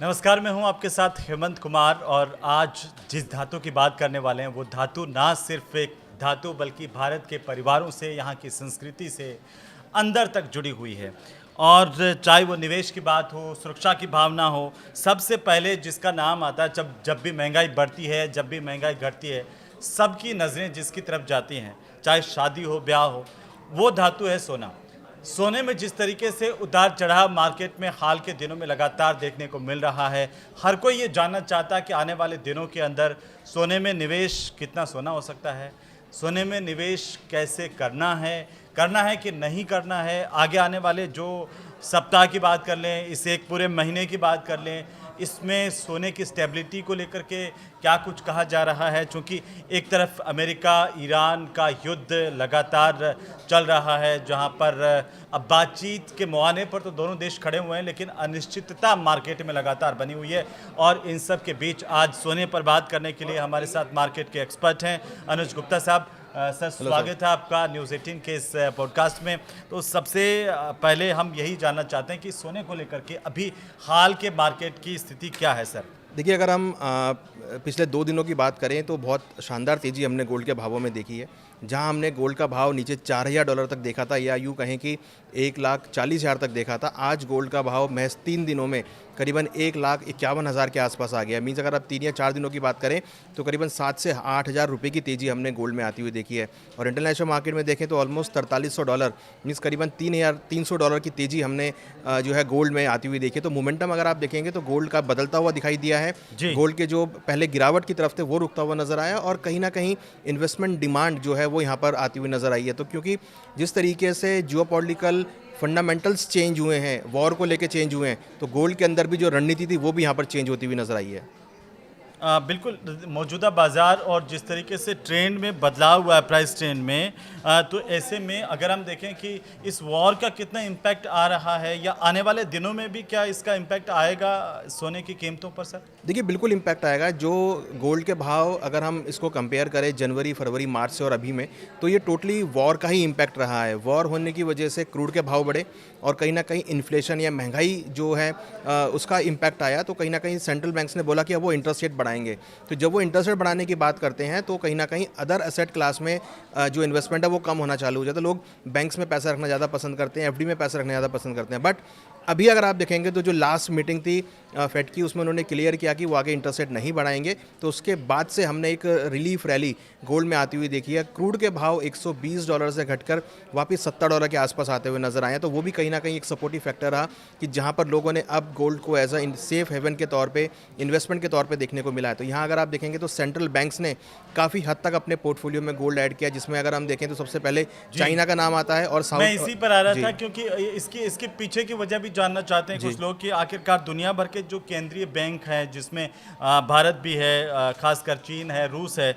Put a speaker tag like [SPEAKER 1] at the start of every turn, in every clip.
[SPEAKER 1] नमस्कार, मैं हूं आपके साथ हेमंत कुमार और आज जिस धातु की बात करने वाले हैं वो धातु ना सिर्फ एक धातु बल्कि भारत के परिवारों से, यहाँ की संस्कृति से अंदर तक जुड़ी हुई है। और चाहे वो निवेश की बात हो, सुरक्षा की भावना हो, सबसे पहले जिसका नाम आता है जब जब भी महंगाई बढ़ती है, जब भी महंगाई घटती है, सबकी नज़रें जिसकी तरफ जाती हैं, चाहे शादी हो, ब्याह हो, वो धातु है सोना। सोने में जिस तरीके से उतार चढ़ाव मार्केट में हाल के दिनों में लगातार देखने को मिल रहा है, हर कोई ये जानना चाहता है कि आने वाले दिनों के अंदर सोने में निवेश कितना सोना हो सकता है, सोने में निवेश कैसे करना है कि नहीं करना है। आगे आने वाले जो सप्ताह की बात कर लें, इस एक पूरे महीने की बात कर लें, इसमें सोने की स्टेबिलिटी को लेकर के क्या कुछ कहा जा रहा है, क्योंकि एक तरफ अमेरिका ईरान का युद्ध लगातार चल रहा है, जहां पर अब बातचीत के मुहाने पर तो दोनों देश खड़े हुए हैं, लेकिन अनिश्चितता मार्केट में लगातार बनी हुई है। और इन सब के बीच आज सोने पर बात करने के लिए हमारे साथ मार्केट के एक्सपर्ट हैं अनुज गुप्ता साहब। सर, स्वागत है आपका न्यूज़ 18 के इस पॉडकास्ट में। तो सबसे पहले हम यही जानना चाहते हैं कि सोने को लेकर के अभी हाल के मार्केट की स्थिति क्या है सर?
[SPEAKER 2] देखिए, अगर हम पिछले 2 दिनों की बात करें तो बहुत शानदार तेज़ी हमने गोल्ड के भावों में देखी है। जहां हमने गोल्ड का भाव नीचे $4000 तक देखा था, या यूँ कहें कि 1,40,000 तक देखा था, आज गोल्ड का भाव महज 3 दिनों में करीबन 1,51,000 के आसपास आ गया। मीन्स अगर आप 3 या 4 दिनों की बात करें तो करीबन 7 से 8,000 रुपये की तेज़ी हमने गोल्ड में आती हुई देखी है। और इंटरनेशनल मार्केट में देखें तो ऑलमोस्ट $4300 मीन्स करीबन $3,300 की तेज़ी हमने जो है गोल्ड में आती हुई देखी है। तो मोमेंटम अगर आप देखेंगे तो गोल्ड का बदलता हुआ दिखाई दिया है। गोल्ड के जो पहले गिरावट की तरफ थे वो रुकता हुआ नजर आया, और कहीं ना कहीं इन्वेस्टमेंट डिमांड जो है वो यहाँ पर आती हुई नजर आई है। तो क्योंकि जिस तरीके से जियोपॉलिटिकल फंडामेंटल्स चेंज हुए हैं, वॉर को लेके चेंज हुए हैं, तो गोल्ड के अंदर भी जो रणनीति थी वो भी यहाँ पर चेंज होती हुई नजर आई है।
[SPEAKER 1] बिल्कुल, मौजूदा बाज़ार और जिस तरीके से ट्रेंड में बदलाव हुआ है, प्राइस ट्रेंड में, तो ऐसे में अगर हम देखें कि इस वॉर का कितना इम्पैक्ट आ रहा है, या आने वाले दिनों में भी क्या इसका इम्पैक्ट आएगा सोने की कीमतों पर सर?
[SPEAKER 2] देखिए, बिल्कुल इम्पैक्ट आएगा। जो गोल्ड के भाव अगर हम इसको कंपेयर करें जनवरी, फरवरी, मार्च से और अभी में, तो ये टोटली वॉर का ही इम्पैक्ट रहा है। वॉर होने की वजह से क्रूड के भाव बढ़े और कहीं ना कहीं इन्फ्लेशन या महंगाई जो है उसका इम्पैक्ट आया। तो कहीं ना कहीं सेंट्रल बैंक्स ने बोला कि अब वो इंटरेस्ट रेट बढ़ाएंगे। तो जब वो इंटरेस्ट रेट बढ़ाने की बात करते हैं तो कहीं ना कहीं अदर एसेट क्लास में जो इन्वेस्टमेंट है वो कम होना चालू हो जाता है। लोग बैंक्स में पैसा रखना ज़्यादा पसंद करते हैं, एफडी में पैसा रखना ज़्यादा पसंद करते हैं। बट अभी अगर आप देखेंगे तो जो लास्ट मीटिंग थी फेड की, उसमें उन्होंने क्लियर किया कि वो आगे इंटरेस्ट रेट नहीं बढ़ाएंगे। तो उसके बाद से हमने एक रिलीफ रैली गोल्ड में आती हुई देखी है। क्रूड के भाव $120 से घटकर वापस $70 के आसपास आते हुए नजर आए हैं। तो वो भी कहीं ना कहीं एक सपोर्टिव फैक्टर रहा कि जहां पर लोगों ने अब गोल्ड को एज अ सेफ हेवन के तौर पे, इन्वेस्टमेंट के तौर पे देखने को मिला है। तो यहाँ अगर आप देखेंगे तो सेंट्रल बैंक्स ने काफ़ी हद तक अपने पोर्टफोलियो में गोल्ड ऐड किया, जिसमें अगर हम देखें तो सबसे पहले चाइना का नाम आता है और साउथ।
[SPEAKER 1] मैं इसी पर आ रहा था, क्योंकि इसके पीछे की वजह भी जानना चाहते हैं कुछ लोग कि आखिरकार दुनिया भर के जो केंद्रीय बैंक हैं, जिसमें भारत भी है, खासकर चीन है, रूस है,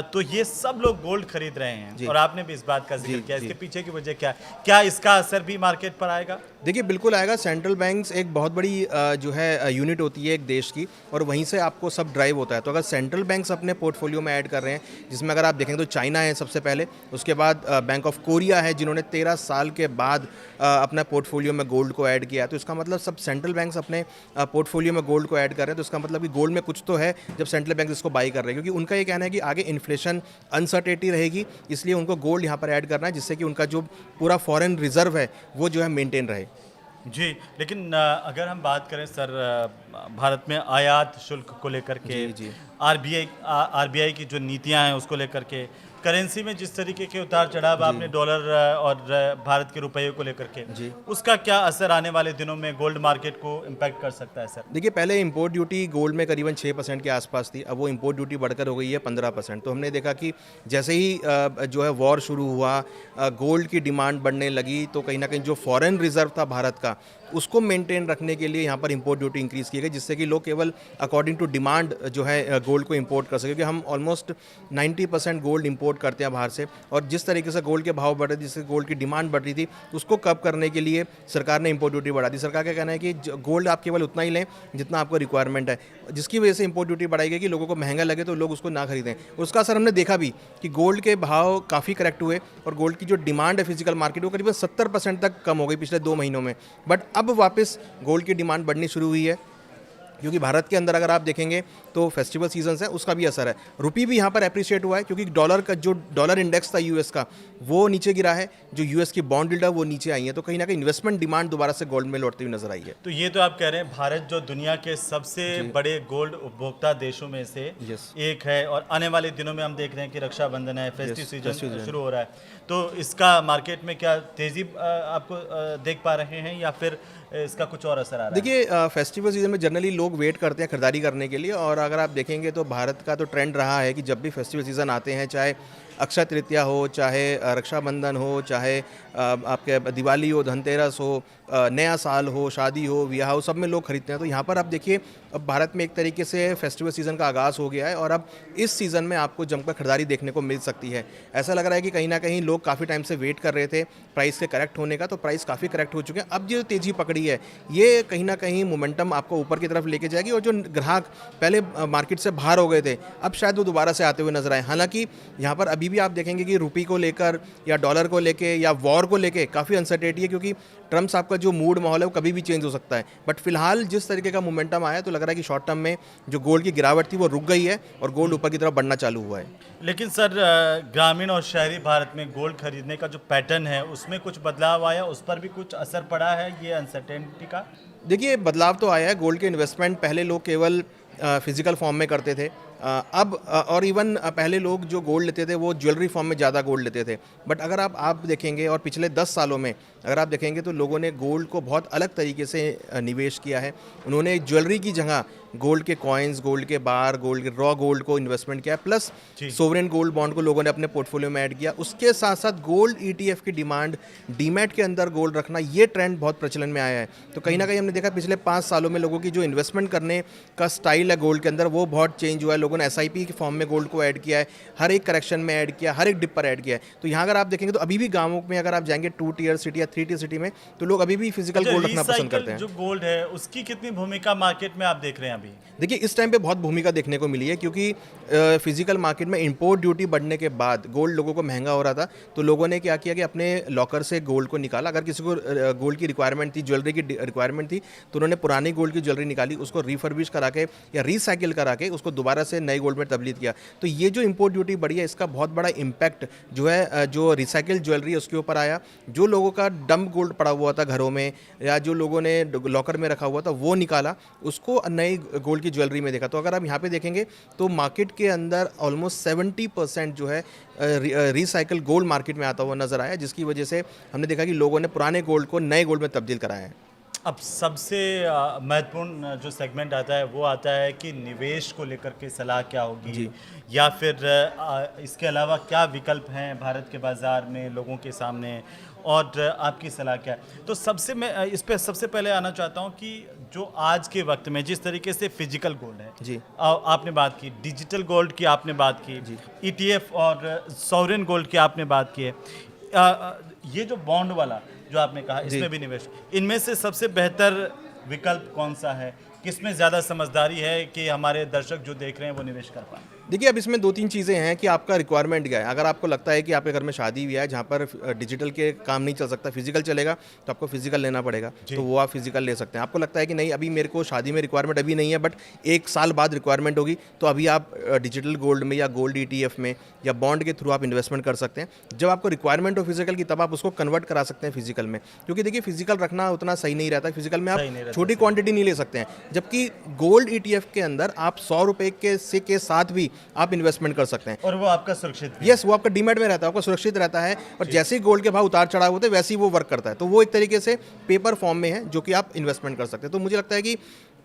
[SPEAKER 1] तो ये सब लोग गोल्ड खरीद रहे हैं और आपने भी इस बात का जिक्र किया। इसके पीछे की वजह क्या इसका असर भी मार्केट पर आएगा?
[SPEAKER 2] देखिए, बिल्कुल आएगा। सेंट्रल बैंक्स एक बहुत बड़ी जो है यूनिट होती है एक देश की, और वहीं से आपको सब ड्राइव होता है। तो अगर सेंट्रल बैंक्स अपने पोर्टफोलियो में ऐड कर रहे हैं, जिसमें अगर आप देखें तो चाइना है सबसे पहले, उसके बाद बैंक ऑफ कोरिया है जिन्होंने 13 साल के बाद अपना पोर्टफोलियो में गोल्ड को ऐड किया। तो इसका मतलब सब सेंट्रल बैंक्स अपने पोर्टफोलियो में गोल्ड को ऐड कर रहे हैं। तो इसका मतलब कि गोल्ड में कुछ तो है जब सेंट्रल बैंक इसको बाई कर रहे हैं, क्योंकि उनका ये कहना है कि आगे इन्फ्लेशन अनसर्टेनिटी रहेगी, इसलिए उनको गोल्ड यहाँ पर ऐड करना है, जिससे कि उनका जो पूरा फॉरेन रिजर्व है वो जो है मेंटेन रहे।
[SPEAKER 1] जी, लेकिन अगर हम बात करें सर, भारत में आयात शुल्क को लेकर के, आरबीआई की जो नीतियां हैं उसको लेकर के, करेंसी में जिस तरीके के उतार चढ़ाव आपने डॉलर और भारत के रुपये को लेकर के, उसका क्या असर आने वाले दिनों में गोल्ड मार्केट को इम्पैक्ट कर सकता है सर?
[SPEAKER 2] देखिए, पहले इंपोर्ट ड्यूटी गोल्ड में करीबन 6% के आसपास थी। अब वो इंपोर्ट ड्यूटी बढ़कर हो गई है 15%। तो हमने देखा कि जैसे ही जो है वॉर शुरू हुआ, गोल्ड की डिमांड बढ़ने लगी, तो कहीं ना कहीं जो फॉरेन रिजर्व था भारत का, उसको मेंटेन रखने के लिए यहाँ पर इंपोर्ट ड्यूटी इंक्रीज़ की गई, जिससे कि लोग केवल अकॉर्डिंग टू डिमांड जो है गोल्ड को इंपोर्ट कर सके। क्योंकि हम ऑलमोस्ट 90% गोल्ड इंपोर्ट करते हैं बाहर से, और जिस तरीके से गोल्ड के भाव बढ़ रहे थे, जिससे गोल्ड की डिमांड बढ़ रही थी, उसको कम करने के लिए सरकार ने इंपोर्ट ड्यूटी बढ़ा दी। सरकार का कहना है कि गोल्ड आप केवल उतना ही लें जितना आपको रिक्वायरमेंट है, जिसकी वजह से इंपोर्ट ड्यूटी बढ़ाई गई कि लोगों को महंगा लगे तो लोग उसको ना खरीदें। उसका असर हमने देखा भी कि गोल्ड के भाव काफ़ी करेक्ट हुए, और गोल्ड की जो डिमांड है फिजिकल मार्केट वो करीबन 70% तक कम हो गई पिछले 2 महीनों में। बट अब वापस गोल्ड की डिमांड बढ़नी शुरू हुई है। क्योंकि भारत के अंदर अगर आप देखेंगे तो फेस्टिवल सीजन्स है उसका भी असर है। रुपी भी यहाँ पर अप्रिशिएट हुआ है क्योंकि डॉलर का जो डॉलर इंडेक्स था यूएस का वो नीचे गिरा है, जो यूएस की बॉन्ड यील्ड है वो नीचे आई है, तो कहीं ना कहीं इन्वेस्टमेंट डिमांड दोबारा से गोल्ड में लौटती हुई नजर आई है।
[SPEAKER 1] तो ये तो आप कह रहे हैं भारत जो दुनिया के सबसे बड़े गोल्ड उपभोक्ता देशों में से
[SPEAKER 2] Yes.
[SPEAKER 1] एक है, और आने वाले दिनों में हम देख रहे हैं कि रक्षाबंधन है, फेस्टिव सीजन
[SPEAKER 2] season.
[SPEAKER 1] शुरू हो रहा है, तो इसका मार्केट में क्या तेजी आपको देख पा रहे हैं या फिर इसका कुछ और असर आ रहा है?
[SPEAKER 2] देखिए फेस्टिवल सीजन में जनरली लोग वेट करते हैं खरीदारी करने के लिए, और अगर आप देखेंगे तो भारत का तो ट्रेंड रहा है कि जब भी फेस्टिवल सीजन आते हैं, चाहे अक्षय तृतीया हो, चाहे रक्षाबंधन हो, चाहे आपके दिवाली हो, धनतेरस हो, नया साल हो, शादी हो, ब्याह हो, सब में लोग खरीदते हैं। तो यहाँ पर आप देखिए अब भारत में एक तरीके से फेस्टिवल सीज़न का आगाज़ हो गया है और अब इस सीज़न में आपको जमकर खरीदारी देखने को मिल सकती है। ऐसा लग रहा है कि कहीं ना कहीं लोग काफ़ी टाइम से वेट कर रहे थे प्राइस के करेक्ट होने का, तो प्राइस काफ़ी करेक्ट हो चुके हैं। अब जो तेज़ी पकड़ी है ये कहीं ना कहीं मोमेंटम आपको ऊपर की तरफ लेके जाएगी, और जो ग्राहक पहले मार्केट से बाहर हो गए थे अब शायद वो दोबारा से आते हुए नजर आए। हालांकि यहाँ पर अभी भी आप देखेंगे कि रुपी को लेकर या डॉलर को लेके या वॉर को लेके काफ़ी अनसर्टेनिटी है, क्योंकि ट्रम्प साहब का जो मूड माहौल है वो कभी भी चेंज हो सकता है। बट फिलहाल जिस तरीके का मोमेंटम आया तो लग रहा है कि शॉर्ट टर्म में जो गोल्ड की गिरावट थी वो रुक गई है और गोल्ड ऊपर की तरफ बढ़ना चालू हुआ है।
[SPEAKER 1] लेकिन सर ग्रामीण और शहरी भारत में गोल्ड खरीदने का जो पैटर्न है उसमें कुछ बदलाव आया, उस पर भी कुछ असर पड़ा है ये अनसर्टेनिटी का?
[SPEAKER 2] देखिए बदलाव तो आया है। गोल्ड के इन्वेस्टमेंट पहले लोग केवल फिजिकल फॉर्म में करते थे, अब और इवन पहले लोग जो गोल्ड लेते थे वो ज्वेलरी फॉर्म में ज़्यादा गोल्ड लेते थे। बट अगर आप देखेंगे और पिछले 10 सालों में अगर आप देखेंगे तो लोगों ने गोल्ड को बहुत अलग तरीके से निवेश किया है। उन्होंने ज्वेलरी की जगह गोल्ड के कॉइन्स, गोल्ड के बार, गोल्ड के रॉ गोल्ड को इन्वेस्टमेंट किया, प्लस सोवरेन गोल्ड बॉन्ड को लोगों ने अपने पोर्टफोलियो में ऐड किया। उसके साथ साथ गोल्ड ETF की डिमांड, डीमैट के अंदर गोल्ड रखना, ये ट्रेंड बहुत प्रचलन में आया है। तो कहीं ना कहीं हमने देखा पिछले 5 सालों में लोगों की जो इन्वेस्टमेंट करने का स्टाइल है गोल्ड के अंदर वो बहुत चेंज हुआ है। लोगों ने SIP के फॉर्म में गोल्ड को ऐड किया है, हर एक करेक्शन में ऐड किया, हर एक डिप पर ऐड किया है। तो यहाँ अगर आप देखेंगे तो अभी भी गाँवों में अगर आप जाएंगे 2 टियर सिटी या 3 टियर सिटी में तो लोग अभी भी फिजिकल गोल्ड रखना पसंद करते हैं।
[SPEAKER 1] जो गोल्ड है उसकी कितनी भूमिका मार्केट में आप देख रहे हैं अभी?
[SPEAKER 2] देखिए इस टाइम पे बहुत भूमिका देखने को मिली है, क्योंकि फिजिकल मार्केट में इंपोर्ट ड्यूटी बढ़ने के बाद गोल्ड लोगों को महंगा हो रहा था, तो लोगों ने क्या किया कि अपने लॉकर से गोल्ड को निकाला। अगर किसी को गोल्ड की रिक्वायरमेंट थी, ज्वेलरी की रिक्वायरमेंट थी, तो उन्होंने पुरानी गोल्ड की ज्वेलरी निकाली, उसको रिफर्बिश करा के या रिसाइकिल करा के उसको दोबारा से नए गोल्ड में तब्दील किया। तो ये जो इंपोर्ट ड्यूटी बढ़ी है इसका बहुत बड़ा इम्पैक्ट जो है जो रिसाइकिल ज्वेलरी है उसके ऊपर आया। जो लोगों का डंप गोल्ड पड़ा हुआ था घरों में या जो लोगों ने लॉकर में रखा हुआ था वो निकाला, उसको नई गोल्ड की ज्वेलरी में देखा। तो अगर आप यहाँ पे देखेंगे तो मार्केट के अंदर ऑलमोस्ट 70% जो है रिसाइकल गोल्ड मार्केट में आता हुआ नजर आया, जिसकी वजह से हमने देखा कि लोगों ने पुराने गोल्ड को नए गोल्ड में तब्दील कराया है।
[SPEAKER 1] अब सबसे महत्वपूर्ण जो सेगमेंट आता है वो आता है कि निवेश को लेकर के सलाह क्या होगी, या फिर इसके अलावा क्या विकल्प हैं भारत के बाज़ार में लोगों के सामने, और आपकी सलाह क्या है? तो मैं इस पे सबसे पहले आना चाहता हूं कि जो आज के वक्त में जिस तरीके से फिजिकल गोल्ड है
[SPEAKER 2] जी,
[SPEAKER 1] आपने बात की, डिजिटल गोल्ड की आपने बात की, ETF और सॉवरेन गोल्ड की आपने बात की है, ये जो बॉन्ड वाला जो आपने कहा इसमें भी निवेश, इनमें से सबसे बेहतर विकल्प कौन सा है? किसमें ज़्यादा समझदारी है कि हमारे दर्शक जो देख रहे हैं वो निवेश कर पाएँ?
[SPEAKER 2] देखिए अब इसमें 2-3 चीज़ें हैं कि आपका रिक्वायरमेंट क्या है। अगर आपको लगता है कि आपके घर में शादी भी है जहाँ पर डिजिटल के काम नहीं चल सकता, फिजिकल चलेगा, तो आपको फिजिकल लेना पड़ेगा, तो वो आप फिजिकल ले सकते हैं। आपको लगता है कि नहीं अभी मेरे को शादी में रिक्वायरमेंट अभी नहीं है बट 1 साल बाद रिक्वायरमेंट होगी, तो अभी आप डिजिटल गोल्ड में या गोल्ड ETF में या बॉन्ड के थ्रू आप इन्वेस्टमेंट कर सकते हैं। जब आपको रिक्वायरमेंट हो फिजिकल की तब आप उसको कन्वर्ट करा सकते हैं फिजिकल में, क्योंकि देखिए फिजिकल रखना उतना सही नहीं रहता। फिजिकल में आप छोटी क्वांटिटी नहीं ले सकते हैं, जबकि गोल्ड ETF के अंदर आप 100 रुपये के साथ भी आप इन्वेस्टमेंट कर सकते हैं
[SPEAKER 1] और वो आपका सुरक्षित भी
[SPEAKER 2] यस वो आपका डीमैट में रहता है, आपका सुरक्षित रहता है। और जैसे ही गोल्ड के भाव उतार चढ़ाव होते हैं वैसे ही वो वर्क करता है। तो वो एक तरीके से पेपर फॉर्म में है जो कि आप इन्वेस्टमेंट कर सकते हैं। तो मुझे लगता है कि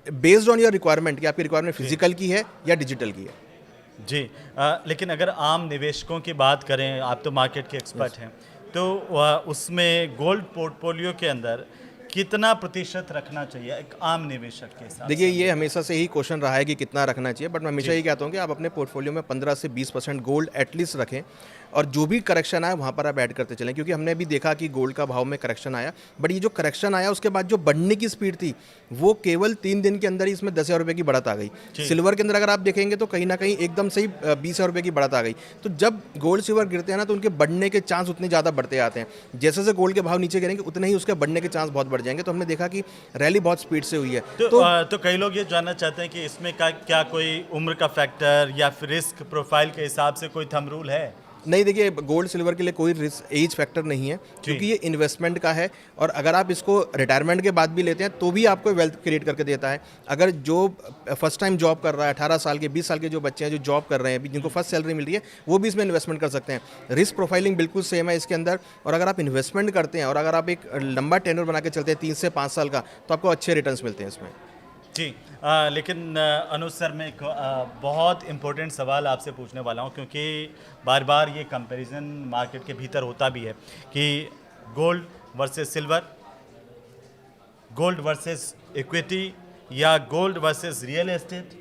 [SPEAKER 2] बेस्ड ऑन योर रिक्वायरमेंट कि आपकी रिक्वायरमेंट फिजिकल की है या डिजिटल की है।
[SPEAKER 1] जी लेकिन अगर आम निवेशकों की बात करें, आप तो मार्केट के एक्सपर्ट हैं, तो उसमें गोल्ड पोर्टफोलियो के अंदर कितना प्रतिशत रखना चाहिए एक आम निवेशक के साथ?
[SPEAKER 2] देखिए ये हमेशा से ही क्वेश्चन रहा है कि कितना रखना चाहिए, बट मैं हमेशा ये कहता हूँ कि आप अपने पोर्टफोलियो में 15 से 20% गोल्ड एटलीस्ट रखें, और जो भी करेक्शन आया वहाँ पर आप ऐड करते चलें। क्योंकि हमने भी देखा कि गोल्ड का भाव में करेक्शन आया, बट ये जो करेक्शन आया उसके बाद जो बढ़ने की स्पीड थी वो केवल 3 दिन के अंदर ही इसमें 10,000 रुपये की बढ़त आ गई। सिल्वर के अंदर अगर आप देखेंगे तो कहीं ना कहीं एकदम से ही 20,000 रुपये की बढ़त आ गई। तो जब गोल्ड सिल्वर गिरते हैं ना तो उनके बढ़ने के चांस उतने ज़्यादा बढ़ते आते हैं। जैसे जैसे गोल्ड के भाव नीचे गिरेंगे उतने ही उसके बढ़ने के चांस बहुत बढ़ जाएंगे। तो हमने देखा कि रैली बहुत स्पीड से हुई है।
[SPEAKER 1] तो कई लोग ये जानना चाहते हैं कि इसमें क्या कोई उम्र का फैक्टर या फिर रिस्क प्रोफाइल के हिसाब से कोई थंब रूल है?
[SPEAKER 2] नहीं, देखिए गोल्ड सिल्वर के लिए कोई एज फैक्टर नहीं है, क्योंकि ये इन्वेस्टमेंट का है। और अगर आप इसको रिटायरमेंट के बाद भी लेते हैं तो भी आपको वेल्थ क्रिएट करके देता है। अगर जो फर्स्ट टाइम जॉब कर रहा है, 18 साल के 20 साल के जो बच्चे हैं जो जॉब कर रहे हैं अभी, जिनको फर्स्ट सैलरी मिल रही है, वो भी इसमें इन्वेस्टमेंट कर सकते हैं। रिस्क प्रोफाइलिंग बिल्कुल सेम है इसके अंदर। और अगर आप इन्वेस्टमेंट करते हैं और अगर आप एक लंबा टेन्योर बना के चलते हैं 3 से 5 साल का, तो आपको अच्छे रिटर्न्स मिलते हैं इसमें।
[SPEAKER 1] जी। लेकिन अनुज सर, मैं एक बहुत इम्पोर्टेंट सवाल आपसे पूछने वाला हूँ, क्योंकि बार बार ये कंपैरिजन मार्केट के भीतर होता भी है कि gold versus silver, gold versus equity या गोल्ड वर्सेस रियल एस्टेट।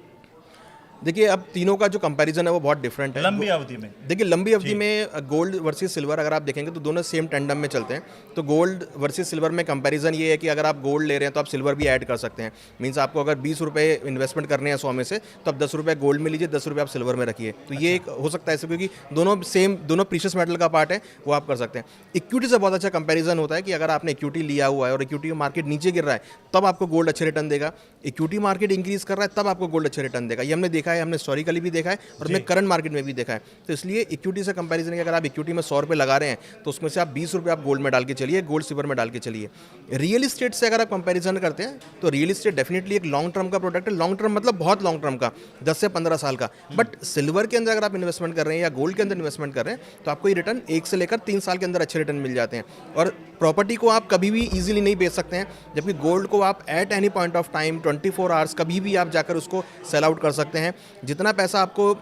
[SPEAKER 2] देखिए, अब तीनों का जो कंपैरिजन है वो बहुत डिफरेंट है
[SPEAKER 1] लंबी अवधि में।
[SPEAKER 2] देखिए, लंबी अवधि में गोल्ड वर्सेस सिल्वर अगर आप देखेंगे तो दोनों सेम टेंडम में चलते हैं। तो गोल्ड वर्सेस सिल्वर में कंपैरिजन ये है कि अगर आप गोल्ड ले रहे हैं तो आप सिल्वर भी ऐड कर सकते हैं। मींस आपको अगर 20 रुपये इन्वेस्टमेंट करने हैं 100 में से, तो आप 10 रुपये गोल्ड में लीजिए, 10 रुपये आप सिल्वर में रखिए। तो ये एक हो सकता है ऐसे, क्योंकि दोनों प्रीशियस मेटल का पार्ट है, वो आप कर सकते हैं। इक्विटी से बहुत अच्छा कंपैरिजन होता है कि अगर आपने इक्विटी लिया हुआ है और इक्विटी मार्केट नीचे गिर रहा है, तब आपको गोल्ड अच्छे रिटर्न देगा। इक्विटी मार्केट इंक्रीज कर रहा है, तब आपको गोल्ड अच्छे रिटर्न देगा। ये हमने देखा है, हमने हिस्टोरिकली भी देखा है और हमने करंट मार्केट में भी देखा है। तो इसलिए इक्विटी से कंपैरिजन है कि अगर आप इक्विटी में 100 रुपये लगा रहे हैं तो उसमें से आप 20 रुपये आप गोल्ड में डाल के चलिए, गोल्ड सिल्वर में डाल के चलिए। रियल इस्टेट से अगर आप कंपैरिजन करते हैं तो रियल इस्टेट डेफिनेटली एक लॉन्ग टर्म का प्रोडक्ट है। लॉन्ग टर्म मतलब बहुत लॉन्ग टर्म का, 10 से 15 साल का। बट सिल्वर के अंदर अगर आप इन्वेस्टमेंट कर रहे हैं या गोल्ड के अंदर इन्वेस्टमेंट कर रहे हैं तो आपको ये रिटर्न 1 से लेकर 3 साल के अंदर अच्छे रिटर्न मिल जाते हैं। और प्रॉपर्टी को आप कभी भी ईजिली नहीं बेच सकते हैं, जबकि गोल्ड को आप at any point of time 24 hours कभी भी आप जाकर उसको सेल आउट कर सकते हैं। जितना पैसा आपको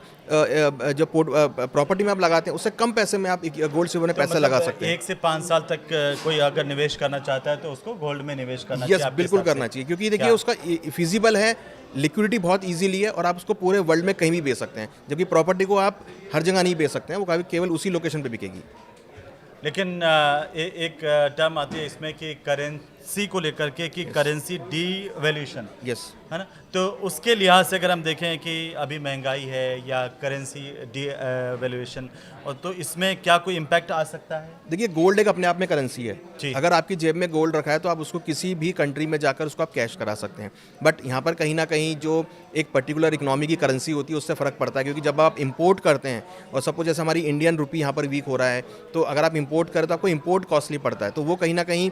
[SPEAKER 2] जो प्रॉपर्टी में आप लगाते हैं उससे कम पैसे में आप गोल्ड सिल्वर में पैसा लगा सकते हैं।
[SPEAKER 1] 1 से 5 साल तक कोई अगर निवेश करना चाहता है तो उसको गोल्ड में निवेश करना
[SPEAKER 2] चाहिए।
[SPEAKER 1] चाहिए।
[SPEAKER 2] यस, बिल्कुल करना चाहिए, क्योंकि देखिए उसका फिजिबल है, लिक्विडिटी बहुत इजीली है और आप उसको पूरे वर्ल्ड में कहीं भी बेच सकते हैं। जबकि प्रॉपर्टी को आप हर जगह नहीं बेच सकते हैं, वो केवल उसी लोकेशन पे बिकेगी।
[SPEAKER 1] लेकिन एक टर्म आती है इसमें कि करेंसी को लेकर के कि करेंसी डीवैल्यूएशन,
[SPEAKER 2] यस,
[SPEAKER 1] है ना। तो उसके लिहाज से अगर हम देखें कि अभी महंगाई है या करेंसी डीवैल्यूएशन, और तो इसमें क्या कोई इम्पैक्ट आ सकता है?
[SPEAKER 2] देखिए, गोल्ड एक अपने आप में करेंसी है।
[SPEAKER 1] जी।
[SPEAKER 2] अगर आपकी जेब में गोल्ड रखा है तो आप उसको किसी भी कंट्री में जाकर उसको आप कैश करा सकते हैं। बट यहाँ पर कहीं ना कहीं जो एक पर्टिकुलर इकोनॉमी की करेंसी होती है उससे फ़र्क पड़ता है, क्योंकि जब आप इंपोर्ट करते हैं और सपोज जैसे हमारी इंडियन रुपी यहाँ पर वीक हो रहा है, तो अगर आप इंपोर्ट करें तो आपको इंपोर्ट कॉस्टली पड़ता है। तो वो कहीं ना कहीं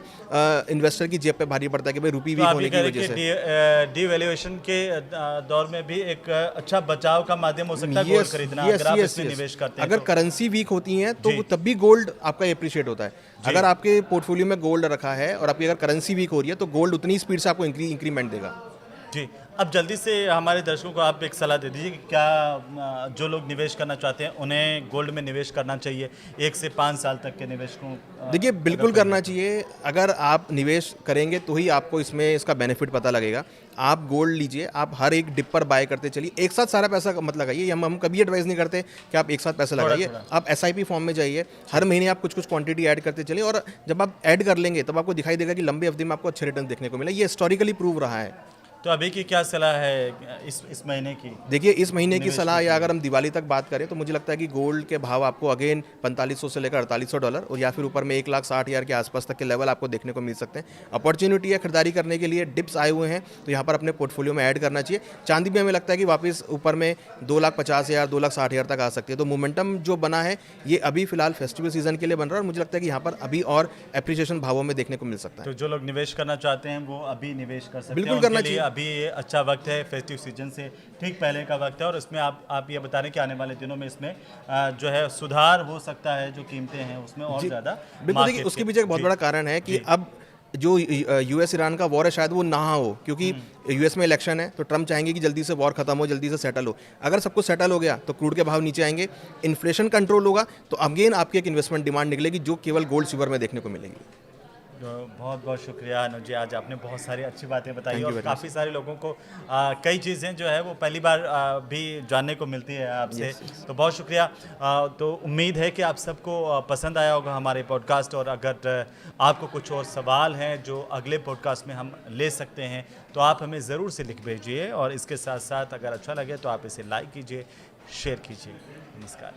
[SPEAKER 2] इन्वेस्टर की जेब पे भारी पड़ता है कि भाई रुपी वीक होने की वजह से
[SPEAKER 1] डीवैल्यूएशन के दौर में भी एक अच्छा बचाव का माध्यम हो सकता है गोल्ड खरीदना, अगर आप इसमें निवेश करते हैं।
[SPEAKER 2] अगर करेंसी वीक होती है तो तब भी गोल्ड आपका एप्रिशिएट होता है। अगर आपके पोर्टफोलियो में गोल्ड रखा है और आपकी अगर करेंसी वीक हो रही है तो गोल्ड उतनी स्पीड से आपको इंक्रीमेंट देगा।
[SPEAKER 1] जी। अब जल्दी से हमारे दर्शकों को आप एक सलाह दे दीजिए कि क्या जो लोग निवेश करना चाहते हैं उन्हें गोल्ड में निवेश करना चाहिए 1 से 5 साल तक के निवेश को?
[SPEAKER 2] देखिए, बिल्कुल करना चाहिए। अगर आप निवेश करेंगे तो ही आपको इसमें इसका बेनिफिट पता लगेगा। आप गोल्ड लीजिए, आप हर एक डिप पर बाय करते चलिए, एक साथ सारा पैसा मत लगाइए। हम कभी एडवाइस नहीं करते कि आप एक साथ पैसा लगाइए। आप SIP फॉर्म में जाइए, हर महीने आप कुछ क्वांटिटी ऐड करते चलिए, और जब आप ऐड कर लेंगे तब आपको दिखाई देगा कि लंबी अवधि में आपको अच्छे रिटर्न देखने को मिले। ये हिस्टोरिकली प्रूव रहा है।
[SPEAKER 1] तो अभी की क्या सलाह है इस महीने की?
[SPEAKER 2] देखिए, इस महीने की सलाह, या अगर हम दिवाली तक बात करें तो मुझे लगता है कि गोल्ड के भाव आपको अगेन $4500 से लेकर $4800 और या फिर ऊपर में 1,60,000 के आसपास तक के लेवल आपको देखने को मिल सकते हैं। अपॉर्चुनिटी है खरीदारी करने के लिए, डिप्स आए हुए हैं तो यहाँ पर अपने पोर्टफोलियो में ऐड करना चाहिए। चांदी भी हमें लगता है कि वापस ऊपर में 2,50,000 2,60,000 तक आ सकती है। तो मोमेंटम जो बना है ये अभी फिलहाल फेस्टिवल सीजन के लिए बन रहा है और मुझे लगता है कि यहाँ पर अभी और एप्रिसिएशन भावों में देखने को मिल सकता है।
[SPEAKER 1] तो जो लोग निवेश करना चाहते हैं वो अभी निवेश कर सकते हैं।
[SPEAKER 2] बिल्कुल करना चाहिए।
[SPEAKER 1] अभी अच्छा वक्त है, फेस्टिव सीजन से ठीक पहले का वक्त है, और इसमें आप ये बता रहे हैं कि आने वाले दिनों में इसमें जो है सुधार हो सकता है, जो कीमतें हैं उसमें और ज़्यादा।
[SPEAKER 2] बिल्कुल, देखिए उसके पीछे एक बहुत बड़ा कारण है कि अब जो US ईरान का वॉर है शायद वो ना हो, क्योंकि US में इलेक्शन है तो ट्रम्प चाहेंगे कि जल्दी से वॉर खत्म हो, जल्दी से सेटल हो। अगर सब कुछ सेटल हो गया तो क्रूड के भाव नीचे आएंगे, इन्फ्लेशन कंट्रोल होगा, तो अगेन आपकी एक इन्वेस्टमेंट डिमांड निकलेगी जो केवल गोल्ड सिल्वर में देखने को मिलेगी।
[SPEAKER 1] बहुत बहुत शुक्रिया अनुज जी, आज आपने बहुत सारी अच्छी बातें बताई और काफ़ी सारे लोगों को कई चीज़ें जो है वो पहली बार भी जानने को मिलती है आपसे। तो बहुत शुक्रिया। तो उम्मीद है कि आप सबको पसंद आया होगा हमारे पॉडकास्ट, और अगर आपको कुछ और सवाल हैं जो अगले पॉडकास्ट में हम ले सकते हैं तो आप हमें ज़रूर से लिख भेजिए, और इसके साथ साथ अगर अच्छा लगे तो आप इसे लाइक कीजिए, शेयर कीजिए। नमस्कार।